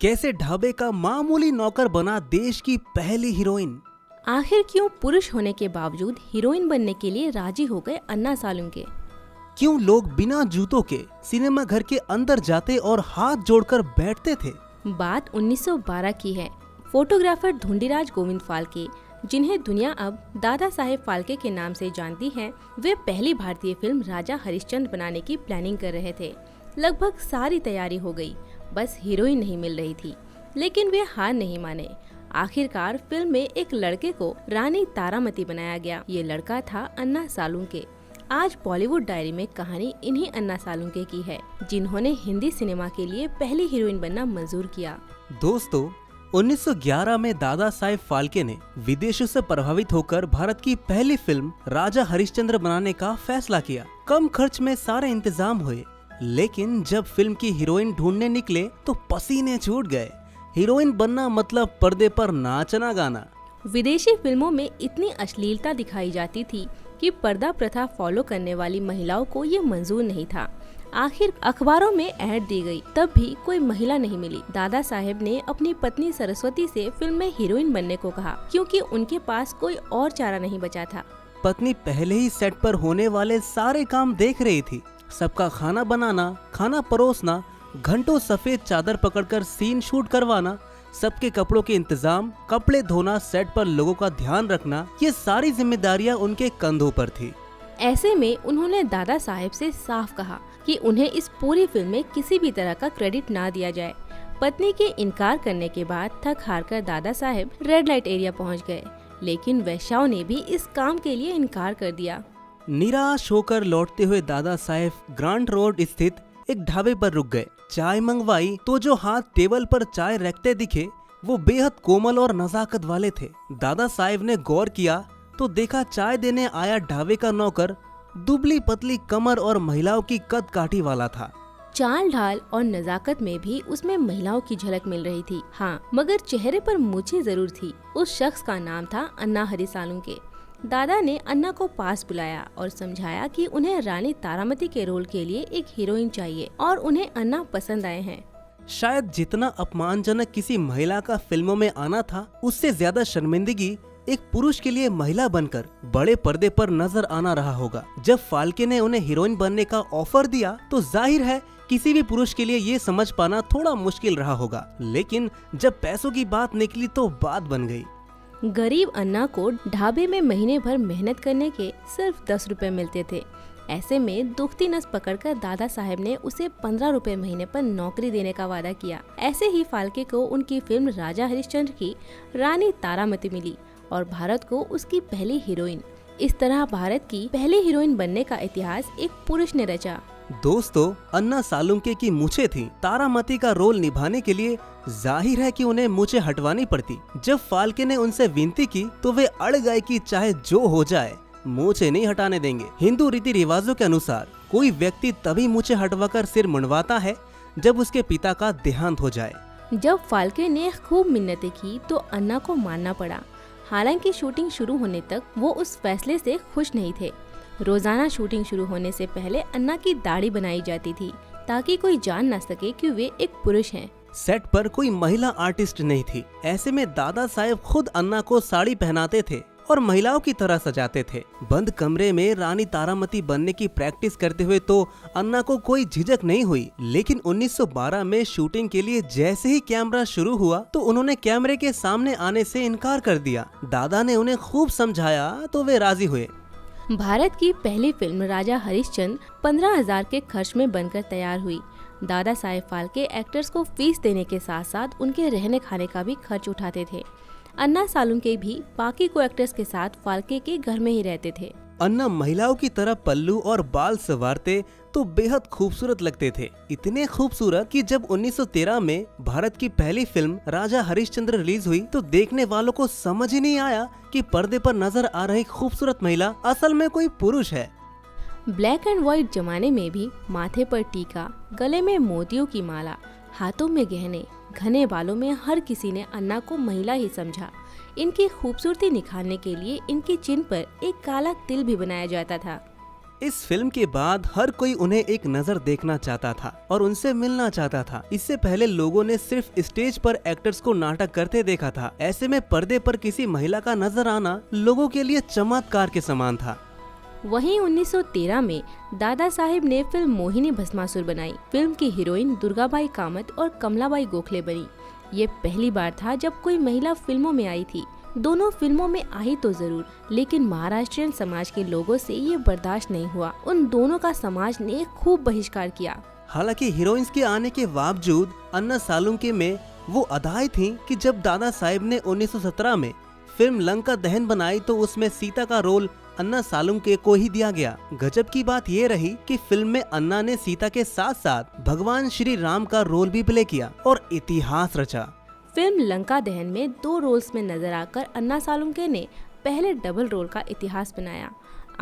कैसे ढाबे का मामूली नौकर बना देश की पहली हीरोइन। आखिर क्यों पुरुष होने के बावजूद हीरोइन बनने के लिए राजी हो गए अन्ना सालुंके। क्यों लोग बिना जूतों के सिनेमा घर के अंदर जाते और हाथ जोड़कर बैठते थे। बात 1912 की है। फोटोग्राफर धुंडीराज गोविंद फाल्के, जिन्हें दुनिया अब दादा साहेब फाल्के के नाम से जानती है, वे पहली भारतीय फिल्म राजा हरिश्चंद्र बनाने की प्लानिंग कर रहे थे। लगभग सारी तैयारी हो गई, बस हीरोइन नहीं मिल रही थी। लेकिन वे हार नहीं माने। आखिरकार फिल्म में एक लड़के को रानी तारामती बनाया गया। ये लड़का था अन्ना सालुंके। आज बॉलीवुड डायरी में कहानी इन्हीं अन्ना सालुंके की है, जिन्होंने हिंदी सिनेमा के लिए पहली हीरोइन बनना मंजूर किया। दोस्तों, 1911 में दादा साहेब फाल्के ने विदेशों से प्रभावित होकर भारत की पहली फिल्म राजा हरिश्चंद्र बनाने का फैसला किया। कम खर्च में सारे इंतजाम हुए, लेकिन जब फिल्म की हीरोइन ढूंढने निकले तो पसीने छूट गए। हीरोइन बनना मतलब पर्दे पर नाचना गाना। विदेशी फिल्मों में इतनी अश्लीलता दिखाई जाती थी कि पर्दा प्रथा फॉलो करने वाली महिलाओं को ये मंजूर नहीं था। आखिर अखबारों में ऐड दी गई, तब भी कोई महिला नहीं मिली। दादा साहेब ने अपनी पत्नी सरस्वती से फिल्म में हीरोइन बनने को कहा, क्योंकि उनके पास कोई और चारा नहीं बचा था। पत्नी पहले ही सेट पर होने वाले सारे काम देख रही थी। सबका खाना बनाना, खाना परोसना, घंटों सफेद चादर पकड़कर सीन शूट करवाना, सबके कपड़ों के इंतजाम, कपड़े धोना, सेट पर लोगों का ध्यान रखना, ये सारी जिम्मेदारियां उनके कंधों पर थी। ऐसे में उन्होंने दादा साहेब से साफ कहा कि उन्हें इस पूरी फिल्म में किसी भी तरह का क्रेडिट ना दिया जाए। पत्नी के इनकार करने के बाद थक हार कर Dada Saheb red light area पहुंच गए, लेकिन वेश्याओं ने भी इस काम के लिए इनकार कर दिया। निराश होकर लौटते हुए दादा साहेब ग्रांट रोड स्थित एक ढाबे पर रुक गए। चाय मंगवाई तो जो हाथ टेबल पर चाय रखते दिखे वो बेहद कोमल और नजाकत वाले थे। दादा साहेब ने गौर किया तो देखा चाय देने आया ढाबे का नौकर दुबली पतली कमर और महिलाओं की कद काठी वाला था। चाल ढाल और नजाकत में भी उसमें महिलाओं की झलक मिल रही थी। हाँ, मगर चेहरे पर मूछें जरूर थी। उस शख्स का नाम था अन्ना हरि सालुंके। दादा ने अन्ना को पास बुलाया और समझाया कि उन्हें रानी तारामती के रोल के लिए एक हीरोइन चाहिए और उन्हें अन्ना पसंद आए हैं। शायद जितना अपमानजनक किसी महिला का फिल्मों में आना था, उससे ज्यादा शर्मिंदगी एक पुरुष के लिए महिला बनकर बड़े पर्दे पर नजर आना रहा होगा। जब फाल्के ने उन्हें हीरोइन बनने का ऑफर दिया तो जाहिर है किसी भी पुरुष के लिए ये समझ पाना थोड़ा मुश्किल रहा होगा। लेकिन जब पैसों की बात निकली तो बात बन गई। गरीब अन्ना को ढाबे में महीने भर मेहनत करने के सिर्फ 10 रुपए मिलते थे। ऐसे में दुखती नस पकड़कर दादा साहेब ने उसे 15 रुपए महीने पर नौकरी देने का वादा किया। ऐसे ही फाल्के को उनकी फिल्म राजा हरिश्चंद्र की रानी तारामती मिली और भारत को उसकी पहली हीरोइन। इस तरह भारत की पहली हीरोइन बनने का इतिहास एक पुरुष ने रचा। दोस्तों, अन्ना सालुंके की मूछें थी। तारामती का रोल निभाने के लिए जाहिर है कि उन्हें मूछें हटवानी पड़ती। जब फाल्के ने उनसे विनती की तो वे अड़ गए कि चाहे जो हो जाए मूछें नहीं हटाने देंगे। हिंदू रीति रिवाजों के अनुसार कोई व्यक्ति तभी मूछें हटवाकर सिर मुंडवाता है जब उसके पिता का देहांत हो जाए। जब फाल्के ने खूब मिन्नतें की तो अन्ना को मानना पड़ा। हालांकि शूटिंग शुरू होने तक वो उस फैसले से खुश नहीं थे। रोजाना शूटिंग शुरू होने से पहले अन्ना की दाढ़ी बनाई जाती थी ताकि कोई जान न सके कि वे एक पुरुष हैं। सेट पर कोई महिला आर्टिस्ट नहीं थी। ऐसे में दादा साहेब खुद अन्ना को साड़ी पहनाते थे और महिलाओं की तरह सजाते थे। बंद कमरे में रानी तारामती बनने की प्रैक्टिस करते हुए तो अन्ना को कोई झिझक नहीं हुई। लेकिन 1912 में शूटिंग के लिए जैसे ही कैमरा शुरू हुआ तो उन्होंने कैमरे के सामने आने से इनकार कर दिया। दादा ने उन्हें खूब समझाया तो वे राजी हुए। भारत की पहली फिल्म राजा हरिश्चंद्र 15,000 के खर्च में बनकर तैयार हुई। दादा साहेब फाल्के एक्टर्स को फीस देने के साथ साथ उनके रहने खाने का भी खर्च उठाते थे। अन्ना सालुंके भी बाकी को एक्टर्स के साथ फाल्के के घर में ही रहते थे। अन्ना महिलाओं की तरह पल्लू और बाल संवारते तो बेहद खूबसूरत लगते थे। इतने खूबसूरत कि जब 1913 में भारत की पहली फिल्म राजा हरिश्चंद्र रिलीज हुई तो देखने वालों को समझ ही नहीं आया कि पर्दे पर नजर आ रही खूबसूरत महिला असल में कोई पुरुष है। ब्लैक एंड व्हाइट जमाने में भी माथे पर टीका, गले में मोतियों की माला, हाथों में गहने, घने बालों में हर किसी ने अन्ना को महिला ही समझा। इनकी खूबसूरती निखारने के लिए इनकी चिन्ह पर एक काला तिल भी बनाया जाता था। इस फिल्म के बाद हर कोई उन्हें एक नजर देखना चाहता था और उनसे मिलना चाहता था। इससे पहले लोगों ने सिर्फ स्टेज पर एक्टर्स को नाटक करते देखा था। ऐसे में पर्दे पर किसी महिला का नजर आना लोगों के लिए चमत्कार के समान था। वहीं 1913 में दादा साहेब ने फिल्म मोहिनी भस्मासुर बनाई। फिल्म की हीरोइन दुर्गाबाई कामत और कमलाबाई गोखले बनी। ये पहली बार था जब कोई महिला फिल्मों में आई थी। दोनों फिल्मों में आई तो जरूर, लेकिन महाराष्ट्रियन समाज के लोगों से ये बर्दाश्त नहीं हुआ। उन दोनों का समाज ने खूब बहिष्कार किया। हालांकि हीरोइंस के आने के बावजूद अन्ना सालुंके में वो अदाएं थीं कि जब दादा साहेब ने 1917 में फिल्म लंका दहन बनाई तो उसमें सीता का रोल अन्ना सालुंके को ही दिया गया। गजब की बात ये रही कि फिल्म में अन्ना ने सीता के साथ साथ भगवान श्री राम का रोल भी प्ले किया और इतिहास रचा। फिल्म लंका दहन में 2 रोल्स में नजर आकर अन्ना सालुंके ने पहले डबल रोल का इतिहास बनाया।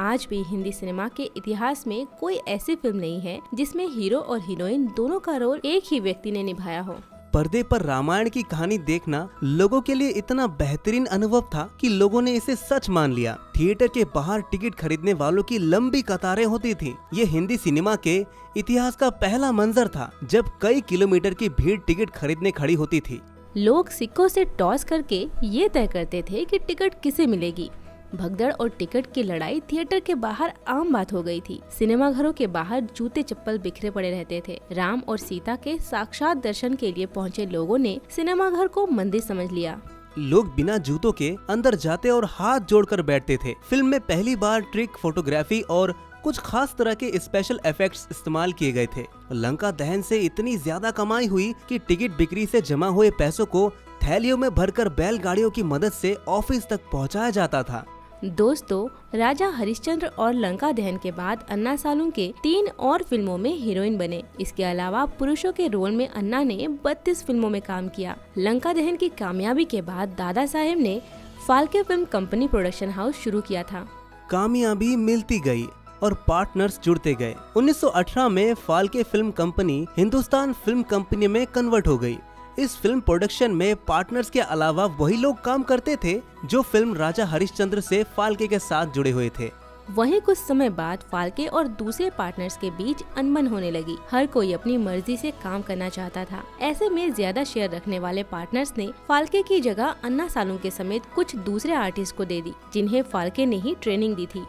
आज भी हिंदी सिनेमा के इतिहास में कोई ऐसी फिल्म नहीं है जिसमें हीरो और हीरोइन दोनों का रोल एक ही व्यक्ति ने निभाया हो। पर्दे पर रामायण की कहानी देखना लोगों के लिए इतना बेहतरीन अनुभव था कि लोगों ने इसे सच मान लिया। थिएटर के बाहर टिकट खरीदने वालों की लंबी कतारें होती थीं। ये हिंदी सिनेमा के इतिहास का पहला मंजर था जब कई किलोमीटर की भीड़ टिकट खरीदने खड़ी होती थी। लोग सिक्कों से टॉस करके ये तय करते थे कि टिकट किसे मिलेगी। भगदड़ और टिकट की लड़ाई थिएटर के बाहर आम बात हो गई थी। सिनेमा घरों के बाहर जूते चप्पल बिखरे पड़े रहते थे। राम और सीता के साक्षात दर्शन के लिए पहुंचे लोगों ने सिनेमा घर को मंदिर समझ लिया। लोग बिना जूतों के अंदर जाते और हाथ जोड़कर बैठते थे। फिल्म में पहली बार ट्रिक फोटोग्राफी और कुछ खास तरह के स्पेशल इफेक्ट्स इस्तेमाल किए गए थे। लंका दहन से इतनी ज्यादा कमाई हुई कि टिकट बिक्री से जमा हुए पैसों को थैलियों में भरकर बैलगाड़ियों की मदद से ऑफिस तक पहुंचाया जाता था। दोस्तों, राजा हरिश्चंद्र और लंका दहन के बाद अन्ना सालुंके 3 और फिल्मों में हीरोइन बने। इसके अलावा पुरुषों के रोल में अन्ना ने 32 फिल्मों में काम किया। लंका दहन की कामयाबी के बाद दादा साहेब ने Phalke film company production house शुरू किया था। कामयाबी मिलती गई और पार्टनर्स जुड़ते गए। 1918 में Phalke film company Hindustan film company में कन्वर्ट हो गई। इस फिल्म प्रोडक्शन में पार्टनर्स के अलावा वही लोग काम करते थे जो फिल्म राजा हरिश्चंद्र से फाल्के के साथ जुड़े हुए थे। वहीं कुछ समय बाद फाल्के और दूसरे पार्टनर्स के बीच अनबन होने लगी। हर कोई अपनी मर्जी से काम करना चाहता था। ऐसे में ज्यादा शेयर रखने वाले पार्टनर्स ने फाल्के की जगह अन्ना सालुंके समेत कुछ दूसरे आर्टिस्ट को दे दी, जिन्हें फाल्के ने ही ट्रेनिंग दी थी।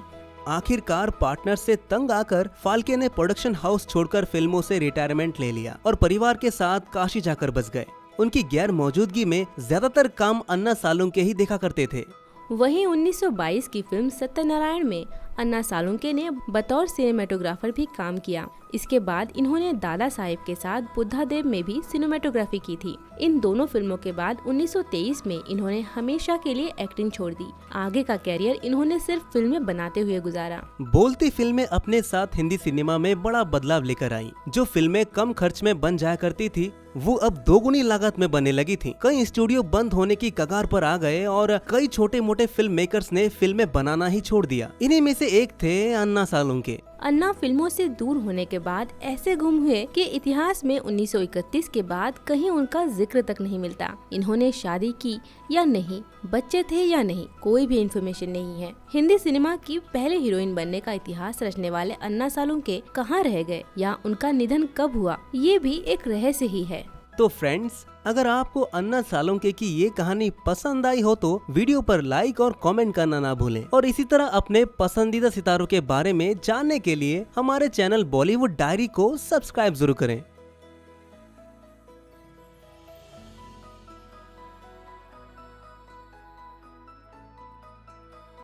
आखिरकार पार्टनर से तंग आकर फाल्के ने प्रोडक्शन हाउस छोड़कर फिल्मों से रिटायरमेंट ले लिया और परिवार के साथ काशी जाकर बस गए। उनकी गैर मौजूदगी में ज्यादातर काम अन्ना सालुंके ही देखा करते थे। वहीं 1922 की फिल्म सत्यनारायण में अन्ना सालुंके ने बतौर सिनेमेटोग्राफर भी काम किया। इसके बाद इन्होंने दादा साहेब के साथ बुद्धादेव में भी सिनेमेटोग्राफी की थी। इन दोनों फिल्मों के बाद 1923 में इन्होंने हमेशा के लिए एक्टिंग छोड़ दी। आगे का कैरियर इन्होंने सिर्फ फिल्में बनाते हुए गुजारा। बोलती फिल्में अपने साथ हिंदी सिनेमा में बड़ा बदलाव लेकर आई। जो फिल्में कम खर्च में बन जाया करती थी वो अब दोगुनी लागत में बनने लगी थी। कई स्टूडियो बंद होने की कगार पर आ गए और कई छोटे मोटे फिल्म मेकर्स ने फिल्में बनाना ही छोड़ दिया। इन्हीं में से एक थे अन्ना सालुंके। अन्ना फिल्मों से दूर होने के बाद ऐसे गुम हुए कि इतिहास में 1931 के बाद कहीं उनका जिक्र तक नहीं मिलता। इन्होंने शादी की या नहीं, बच्चे थे या नहीं, कोई भी इन्फॉर्मेशन नहीं है। हिंदी सिनेमा की पहले हीरोइन बनने का इतिहास रचने वाले अन्ना सालुंके कहाँ रह गए या उनका निधन कब हुआ, ये भी एक रहस्य ही है। तो फ्रेंड्स, अगर आपको अन्ना सालुंके की ये कहानी पसंद आई हो तो वीडियो पर लाइक और कमेंट करना ना भूलें और इसी तरह अपने पसंदीदा सितारों के बारे में जानने के लिए हमारे चैनल बॉलीवुड डायरी को सब्सक्राइब जरूर करें।